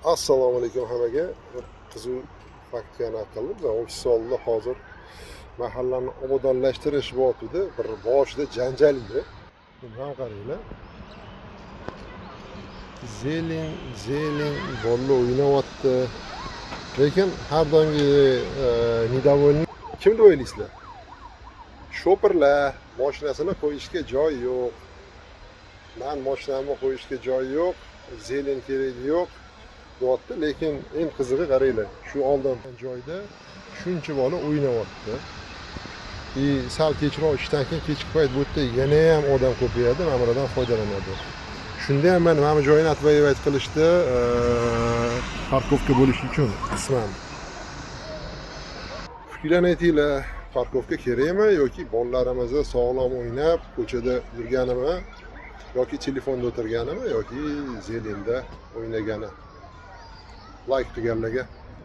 Assalomu alaykum hammaga. Bir qiziq faktga naqlib, ofis oldida hozir mahallani obodonlashtirish bo'yida bir boshida janjal edi. Bundan qaranglar. Zelin bolla o'ynayapti. Lekin har doimgi nidavolni kim deb o'ylaysizlar? Shoperlar mashinasini qo'yishga joy yo'q. Men mashinamni qo'yishga joy yo'q. Zelin keragi yo'q. Deyapti, lekin eng qizig'i qaranglar, shu oldin joyda shuncha bola o'ynayapti. Sal kechroq ishdan keyin kechki payt bu yerda yana ham odam ko'payadi, mana bulardan foydalanadi. Shunda ham mana joyni atvoyevать qilishdi, parkovka bo'lish uchun qisman. Fikrlarni aytinglar, parkovka kerakmi yoki bolalarimizni sog'lom o'ynab ko'chada yurganimi yoki telefonda o'tirganimi yoki zelinda o'ynagani? Like qilganlarga